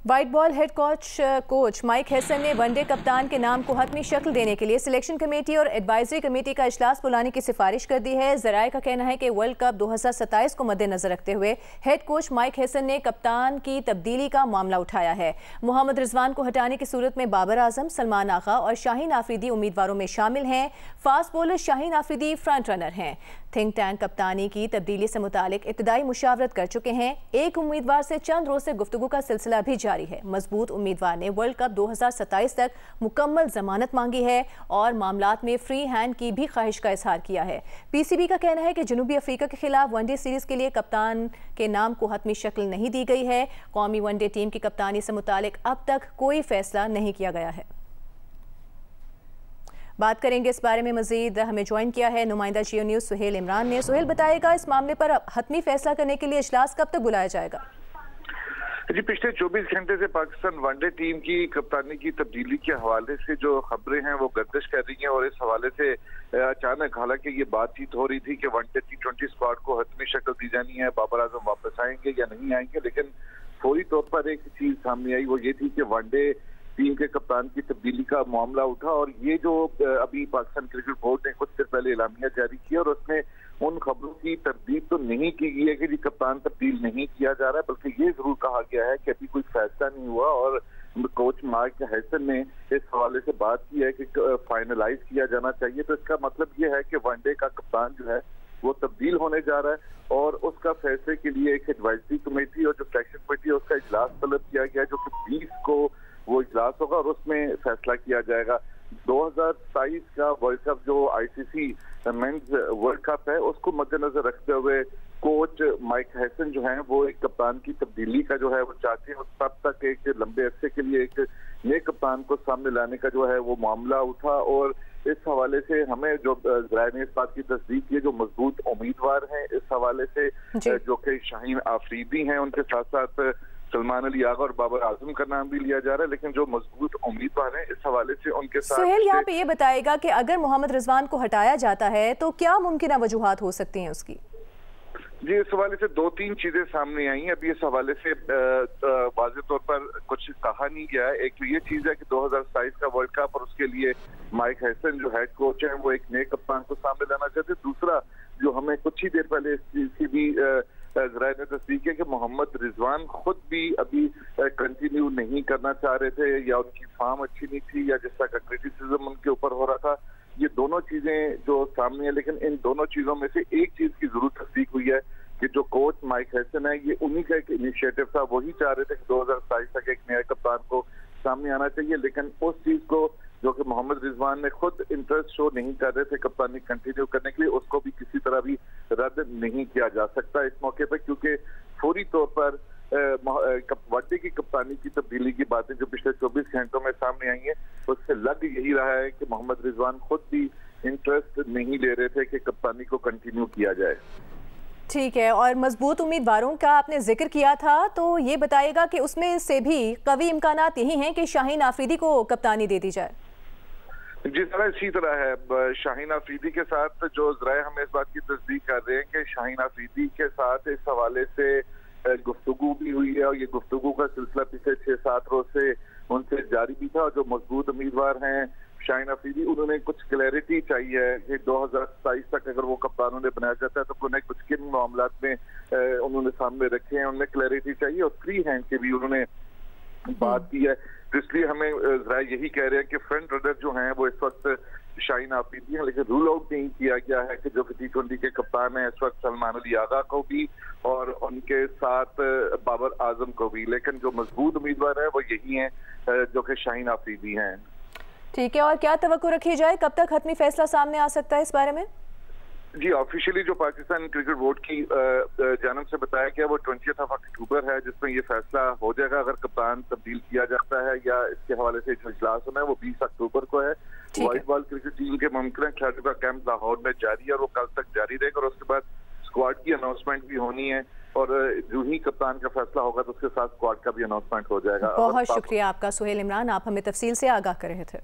White ball head coach Mike Hesson ने one day कप्तान के नाम को हतमी शक्ल देने के लिए सिलेक्शन कमेटी और एडवाइजरी कमेटी का इजलास बुलाने की सिफारिश कर दी है। ज़राए का कहना है कि वर्ल्ड कप 2027 को मद्देनजर रखते हुए हेड कोच माइक हेसन ने कप्तान की तब्दीली का मामला उठाया है। मोहम्मद रिजवान को हटाने की सूरत में बाबर आजम, सलमान आगा और शाहीन आफरीदी उम्मीदवारों में शामिल हैं। Fast bowler Shaheen Afridi front runner हैं। थिंक टैंक कप्तानी की तब्दीली से मुतालिक इब्तदाई मुशावरत कर चुके हैं। एक उम्मीदवार से चंद रोज से गुफ्तगू का सिलसिला भी जारी है। मजबूत उम्मीदवार ने वर्ल्ड कप 2027 तक मुकम्मल जमानत मांगी है और मामलात में फ्री हैंड की भी ख्वाहिश का इजहार किया है। पीसीबी का कहना है कि जनूबी अफ्रीका के खिलाफ वनडे सीरीज के लिए कप्तान के नाम को हतमी शक्ल नहीं दी गई है। कौमी वनडे टीम की कप्तानी से मुतालिक अब तक कोई फैसला नहीं किया गया है। बात करेंगे इस बारे में मजीद। हमें ज्वाइन किया है नुमाइंदा जियो न्यूज़ सुहेल इमरान ने। सुहेल, बताएगा इस मामले पर हतमी फैसला करने के लिए इजलास कब तक बुलाया जाएगा? जी, पिछले 24 घंटे से पाकिस्तान वनडे टीम की कप्तानी की तब्दीली के हवाले से जो खबरें हैं वो गर्दिश कर रही हैं और इस हवाले से अचानक हालांकि ये बातचीत हो रही थी कि वनडे T20 स्क्वाड को हतमी शक्ल दी जानी है, बाबर आजम वापस आएंगे या नहीं आएंगे, लेकिन फौरी तौर पर एक चीज सामने आई, वो ये थी कि वनडे टीम के कप्तान की तब्दीली का मामला उठा और ये जो अभी पाकिस्तान क्रिकेट बोर्ड ने कुछ देर पहले एलामिया जारी किया और उसमें उन खबरों की तरदीद तो नहीं की गई है कि जी कप्तान तब्दील नहीं किया जा रहा है, बल्कि ये जरूर कहा गया है कि अभी कोई फैसला नहीं हुआ और कोच माइक हेसन ने इस हवाले से बात की है कि फाइनलाइज किया जाना चाहिए। तो इसका मतलब ये है कि वनडे का कप्तान जो है वो तब्दील होने जा रहा है और उसका फैसले के लिए एक एडवाइजरी कमेटी और जो सिलेक्शन कमेटी है उसका इजलास तलब किया गया, जो कि 20 को वो इजलास होगा और उसमें फैसला किया जाएगा। 2027 का वर्ल्ड कप जो ICC मेंस वर्ल्ड कप है उसको मद्देनजर रखते हुए कोच माइक हेसन जो है वो एक कप्तान की तब्दीली का जो है वो चाहते हैं और तब तक एक लंबे अरसे के लिए एक नए कप्तान को सामने लाने का जो है वो मामला उठा और इस हवाले से हमें जो ज़राए ने इस बात की तस्दीक की, जो मजबूत उम्मीदवार हैं इस हवाले से जो कि शाहीन आफरीदी हैं, उनके साथ साथ सलमान अली आगा और बाबर आजम का नाम भी लिया जा रहा है, लेकिन जो मजबूत उम्मीदवार हैं इस हवाले से उनके साथ सुहेल यहाँ पे ये बताएगा कि अगर मोहम्मद रिजवान को हटाया जाता है तो क्या मुमकिन वजूहात हो सकती हैं उसकी? जी, इस हवाले से 2-3 चीजें सामने आई हैं। अभी इस हवाले से वाज़ेह तौर पर कुछ कहा नहीं गया है। एक तो ये चीज है कि 2027 का वर्ल्ड कप और उसके लिए माइक हेसन जो हेड कोच है वो एक नए कप्तान को सामने लाना चाहते हैं। दूसरा जो हमें कुछ ही देर पहले इस चीज की भी ज़राए ने तस्दीक है कि मोहम्मद रिजवान खुद भी अभी कंटिन्यू नहीं करना चाह रहे थे या उनकी फॉर्म अच्छी नहीं थी या जिस तरह का क्रिटिसिज्म उनके ऊपर हो रहा था। ये दोनों चीजें जो सामने है, लेकिन इन दोनों चीजों में से एक चीज की जरूर तस्दीक हुई है कि जो कोच माइक हेसन है ये उन्हीं का एक इनिशिएटिव था, वही चाह रहे थे कि 2027 तक एक नया कप्तान को सामने आना चाहिए, लेकिन उस चीज को जो कि मोहम्मद रिजवान ने खुद इंटरेस्ट शो नहीं कर रहे थे कप्तानी कंटिन्यू करने के लिए, उसको भी किसी तरह भी रद्द नहीं किया जा सकता इस मौके पर, क्योंकि फौरी तौर पर वनडे की कप्तानी की तब्दीली की बातें जो पिछले 24 घंटों में सामने आई हैं उससे लग यही रहा है कि मोहम्मद रिजवान खुद भी इंटरेस्ट नहीं ले रहे थे कि कप्तानी को कंटिन्यू किया जाए। ठीक है, और मजबूत उम्मीदवारों का आपने जिक्र किया था तो ये बताइएगा कि उसमें से भी कवी इम्कानात यही हैं कि शाहीन आफरीदी को कप्तानी दे दी जाए? जिस तरह इसी तरह है, शाहीन आफरीदी के साथ जो ज़राए हमें इस बात की तस्दीक कर रहे हैं कि शाहीन आफरीदी के साथ इस हवाले से गुफ्तगू भी हुई है और ये गुफ्तगू का सिलसिला पिछले 6-7 रोज से उनसे जारी भी था और जो मजबूत उम्मीदवार हैं शाहीन आफरीदी, उन्होंने कुछ क्लैरिटी चाहिए कि 2027 तक अगर वो कप्तान उन्हें बनाया जाता है तो उन्हें कुछ किन मामलात में उन्होंने सामने रखे हैं, उनमें क्लैरिटी चाहिए और फ्री हैंड की भी उन्होंने बात की है। तो इसलिए हमें ज़राए यही कह रहे हैं कि फ्रंट रनर जो हैं वो इस वक्त शाहीन आफरीदी हैं, लेकिन रूल आउट नहीं किया गया है कि जो कि T20 के कप्तान हैं इस वक्त सलमान अली आगा को भी और उनके साथ बाबर आजम को भी, लेकिन जो मजबूत उम्मीदवार है वो यही हैं जो कि शाहीन आफरीदी हैं। ठीक है, और क्या तवक्को रखी जाए, कब तक हतमी फैसला सामने आ सकता है इस बारे में? जी, ऑफिशियली जो पाकिस्तान क्रिकेट बोर्ड की जानब से बताया गया वो 20 अक्टूबर है जिसमें ये फैसला हो जाएगा अगर कप्तान तब्दील किया जाता है या इसके हवाले से जो इजलास होना है वो 20 अक्टूबर को है। व्हाइट बॉल क्रिकेट टीम के मुमकिन खिलाड़ियों का कैंप लाहौर में जारी है और वो कल तक जारी रहेगा और उसके बाद स्क्वाड की अनाउंसमेंट भी होनी है और जो ही कप्तान का फैसला होगा तो उसके साथ स्क्वाड का भी अनाउंसमेंट हो जाएगा। बहुत शुक्रिया आपका सुहेल इमरान, आप हमें तफसील से आगाह कर रहे थे।